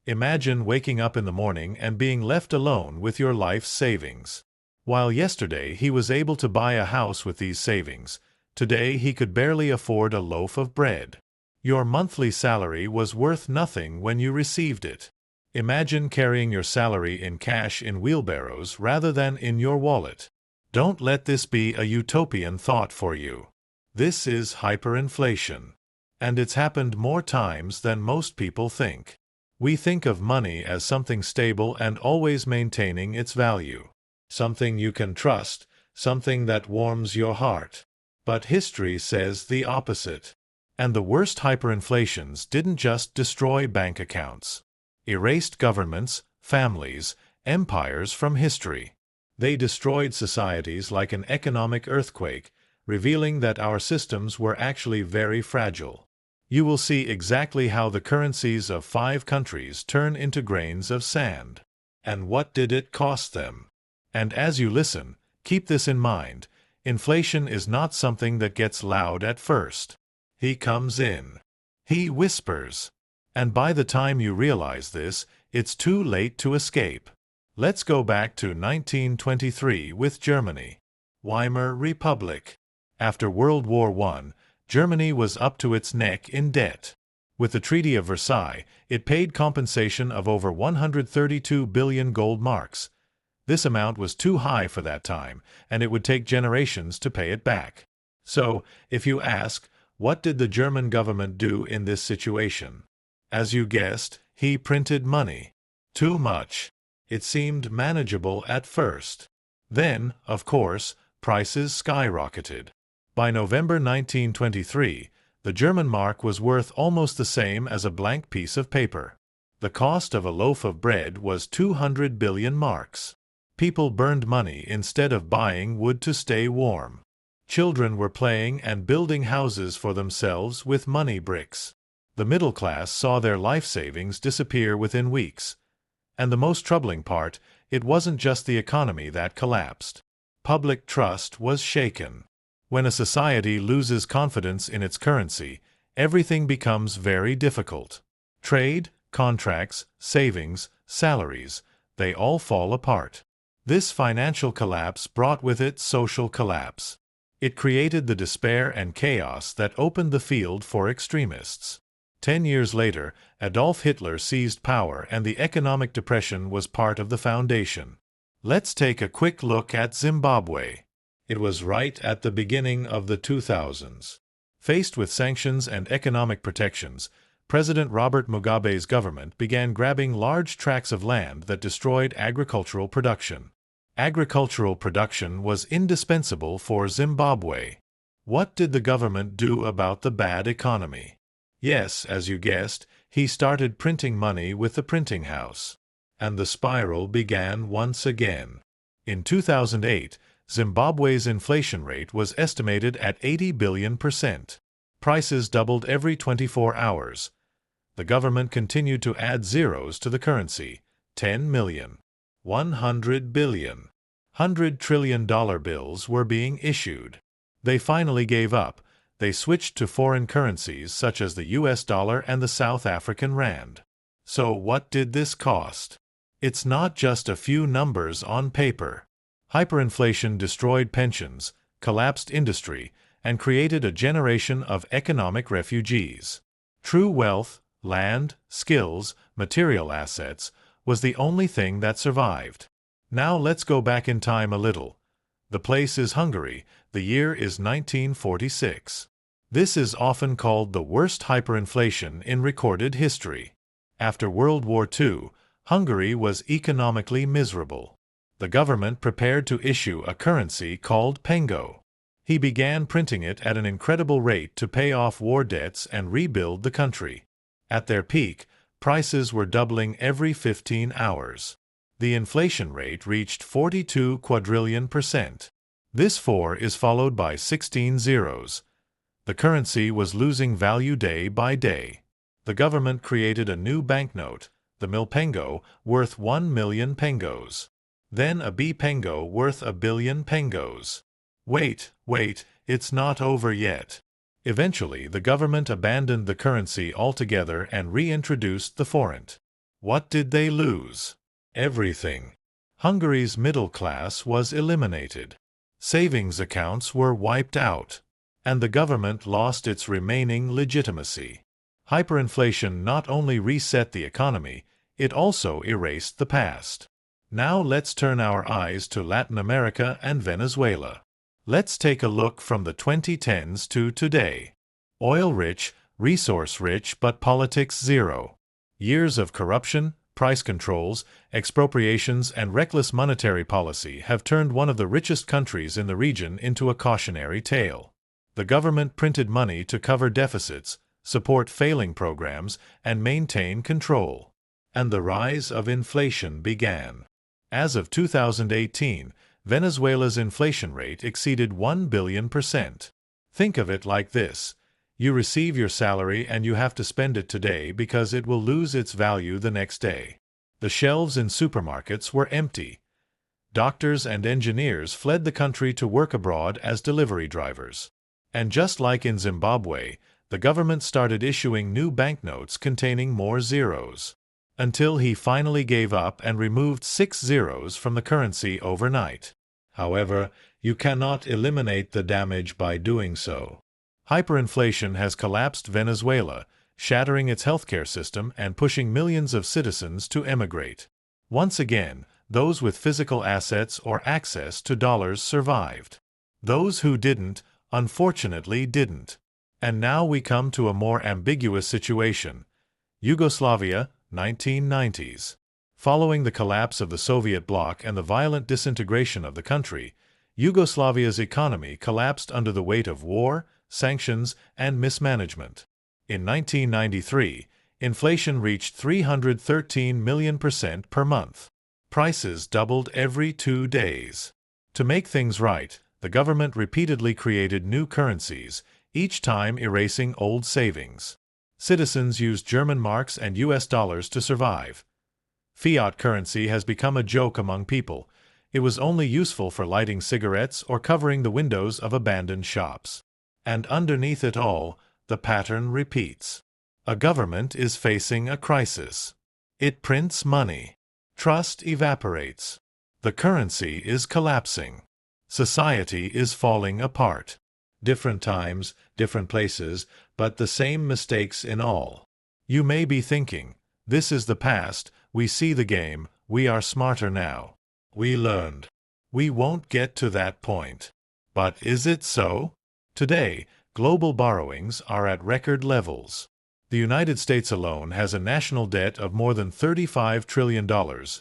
Imagine waking up in the morning and being left alone with your life's savings. While yesterday he was able to buy a house with these savings, today he could barely afford a loaf of bread. Your monthly salary was worth nothing when you received it. Imagine carrying your salary in cash in wheelbarrows rather than in your wallet. Don't let this be a utopian thought for you. This is hyperinflation. And it's happened more times than most people think. We think of money as something stable and always maintaining its value. Something you can trust, something that warms your heart. But history says the opposite. And the worst hyperinflations didn't just destroy bank accounts. Erased governments, families, empires from history. They destroyed societies like an economic earthquake, revealing that our systems were actually very fragile. You will see exactly how the currencies of 5 countries turn into grains of sand. And what did it cost them? And as you listen, keep this in mind. Inflation is not something that gets loud at first. He comes in. He whispers. And by the time you realize this, it's too late to escape. Let's go back to 1923 with Germany. Weimar Republic. After World War I, Germany was up to its neck in debt. With the Treaty of Versailles, it paid compensation of over 132 billion gold marks. This amount was too high for that time, and it would take generations to pay it back. So, if you ask, what did the German government do in this situation? As you guessed, he printed money. Too much. It seemed manageable at first. Then, of course, prices skyrocketed. By November 1923, the German mark was worth almost the same as a blank piece of paper. The cost of a loaf of bread was 200 billion marks. People burned money instead of buying wood to stay warm. Children were playing and building houses for themselves with money bricks. The middle class saw their life savings disappear within weeks. And the most troubling part, it wasn't just the economy that collapsed. Public trust was shaken. When a society loses confidence in its currency, everything becomes very difficult. Trade, contracts, savings, salaries, they all fall apart. This financial collapse brought with it social collapse. It created the despair and chaos that opened the field for extremists. 10 years later, Adolf Hitler seized power and the economic depression was part of the foundation. Let's take a quick look at Zimbabwe. It was right at the beginning of the 2000s. Faced with sanctions and economic protections, President Robert Mugabe's government began grabbing large tracts of land that destroyed agricultural production. Agricultural production was indispensable for Zimbabwe. What did the government do about the bad economy? Yes, as you guessed, he started printing money with the printing house. And the spiral began once again. In 2008, Zimbabwe's inflation rate was estimated at 80 billion%. Prices doubled every 24 hours. The government continued to add zeros to the currency. 10 million. 100 billion. $100 trillion bills were being issued. They finally gave up. They switched to foreign currencies such as the US dollar and the South African rand. So what did this cost? It's not just a few numbers on paper. Hyperinflation destroyed pensions, collapsed industry, and created a generation of economic refugees. True wealth, land, skills, material assets, was the only thing that survived. Now let's go back in time a little. The place is Hungary. The year is 1946. This is often called the worst hyperinflation in recorded history. After World War II, Hungary was economically miserable. The government prepared to issue a currency called pengo. He began printing it at an incredible rate to pay off war debts and rebuild the country. At their peak, prices were doubling every 15 hours. The inflation rate reached 42 quadrillion%. This 4 is followed by 16 zeros. The currency was losing value day by day. The government created a new banknote, the milpengo, worth 1 million pengos. Then a B-pengo worth 1 billion pengos. Wait, it's not over yet. Eventually, the government abandoned the currency altogether and reintroduced the forint. What did they lose? Everything. Hungary's middle class was eliminated. Savings accounts were wiped out, and the government lost its remaining legitimacy. Hyperinflation not only reset the economy, it also erased the past. Now let's turn our eyes to Latin America and Venezuela. Let's take a look from the 2010s to today. Oil-rich, resource-rich, but politics zero. Years of corruption, price controls, expropriations, and reckless monetary policy have turned one of the richest countries in the region into a cautionary tale. The government printed money to cover deficits, support failing programs, and maintain control. And the rise of inflation began. As of 2018, Venezuela's inflation rate exceeded 1 billion%. Think of it like this. You receive your salary and you have to spend it today because it will lose its value the next day. The shelves in supermarkets were empty. Doctors and engineers fled the country to work abroad as delivery drivers. And just like in Zimbabwe, the government started issuing new banknotes containing more zeros. Until he finally gave up and removed 6 zeros from the currency overnight. However, you cannot eliminate the damage by doing so. Hyperinflation has collapsed Venezuela, shattering its healthcare system and pushing millions of citizens to emigrate. Once again, those with physical assets or access to dollars survived. Those who didn't, unfortunately didn't. And now we come to a more ambiguous situation. Yugoslavia, 1990s. Following the collapse of the Soviet bloc and the violent disintegration of the country, Yugoslavia's economy collapsed under the weight of war, sanctions, and mismanagement. In 1993, inflation reached 313 million% per month. Prices doubled every 2 days. To make things right, the government repeatedly created new currencies, each time erasing old savings. Citizens used German marks and US dollars to survive. Fiat currency has become a joke among people. It was only useful for lighting cigarettes or covering the windows of abandoned shops. And underneath it all, the pattern repeats. A government is facing a crisis. It prints money. Trust evaporates. The currency is collapsing. Society is falling apart. Different times, different places, but the same mistakes in all. You may be thinking, this is the past, we see the game, we are smarter now. We learned. We won't get to that point. But is it so? Today, global borrowings are at record levels. The United States alone has a national debt of more than $35 trillion,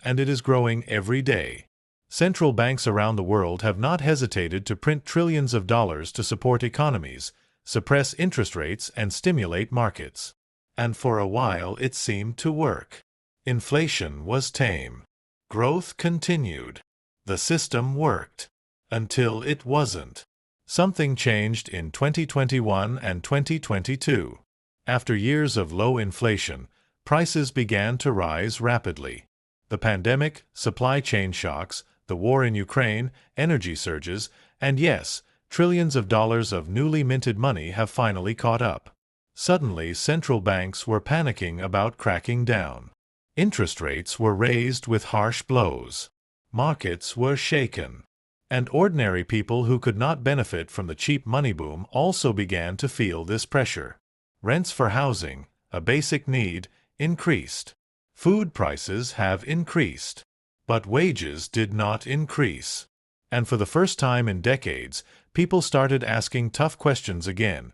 and it is growing every day. Central banks around the world have not hesitated to print trillions of dollars to support economies, suppress interest rates, and stimulate markets. And for a while it seemed to work. Inflation was tame. Growth continued. The system worked. Until it wasn't. Something changed in 2021 and 2022. After years of low inflation, prices began to rise rapidly. The pandemic, supply chain shocks, the war in Ukraine, energy surges, and yes, trillions of dollars of newly minted money have finally caught up. Suddenly, central banks were panicking about cracking down. Interest rates were raised with harsh blows. Markets were shaken. And ordinary people who could not benefit from the cheap money boom also began to feel this pressure. Rents for housing, a basic need, increased. Food prices have increased. But wages did not increase. And for the first time in decades, people started asking tough questions again.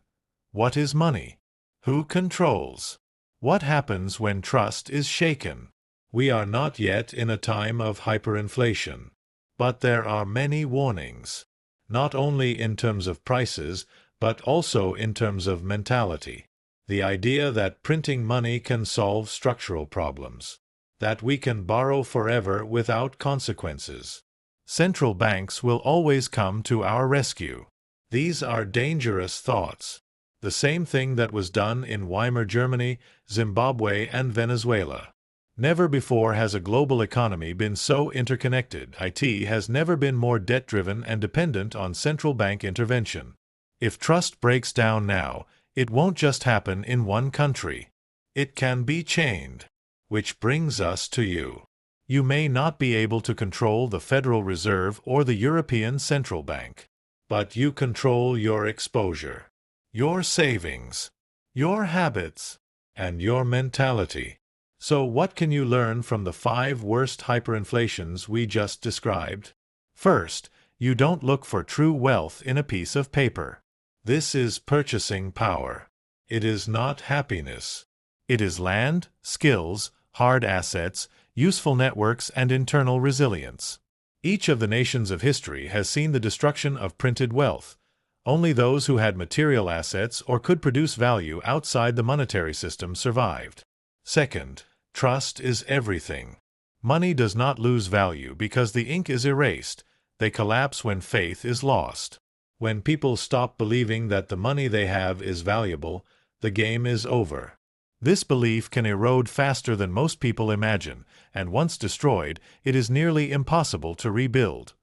What is money? Who controls? What happens when trust is shaken? We are not yet in a time of hyperinflation. But there are many warnings, not only in terms of prices, but also in terms of mentality. The idea that printing money can solve structural problems, that we can borrow forever without consequences. Central banks will always come to our rescue. These are dangerous thoughts. The same thing that was done in Weimar Germany, Zimbabwe, and Venezuela. Never before has a global economy been so interconnected. IT has never been more debt-driven and dependent on central bank intervention. If trust breaks down now, it won't just happen in one country. It can be chained. Which brings us to you. You may not be able to control the Federal Reserve or the European Central Bank, but you control your exposure, your savings, your habits, and your mentality. So what can you learn from the 5 worst hyperinflations we just described? First, you don't look for true wealth in a piece of paper. This is purchasing power. It is not happiness. It is land, skills, hard assets, useful networks, and internal resilience. Each of the nations of history has seen the destruction of printed wealth. Only those who had material assets or could produce value outside the monetary system survived. Second, trust is everything. Money does not lose value because the ink is erased. They collapse when faith is lost. When people stop believing that the money they have is valuable, the game is over. This belief can erode faster than most people imagine, and once destroyed, it is nearly impossible to rebuild.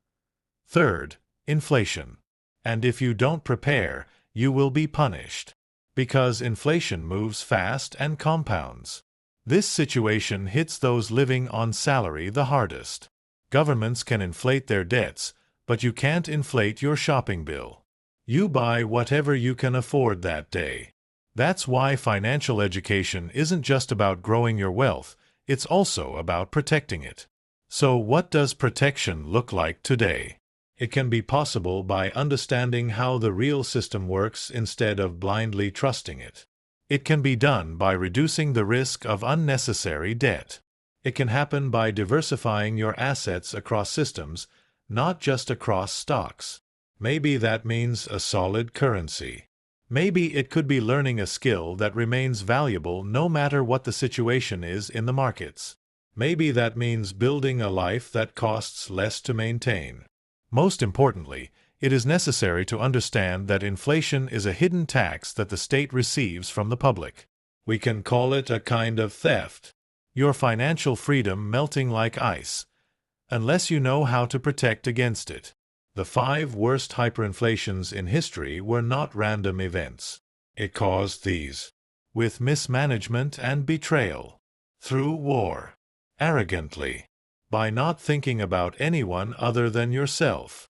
Third, inflation. And if you don't prepare, you will be punished. Because inflation moves fast and compounds. This situation hits those living on salary the hardest. Governments can inflate their debts, but you can't inflate your shopping bill. You buy whatever you can afford that day. That's why financial education isn't just about growing your wealth, it's also about protecting it. So what does protection look like today? It can be possible by understanding how the real system works instead of blindly trusting it. It can be done by reducing the risk of unnecessary debt. It can happen by diversifying your assets across systems, not just across stocks. Maybe that means a solid currency. Maybe it could be learning a skill that remains valuable no matter what the situation is in the markets. Maybe that means building a life that costs less to maintain. Most importantly, it is necessary to understand that inflation is a hidden tax that the state receives from the public. We can call it a kind of theft. Your financial freedom melting like ice, unless you know how to protect against it. The 5 worst hyperinflations in history were not random events. It caused these. With mismanagement and betrayal. Through war. Arrogantly. By not thinking about anyone other than yourself.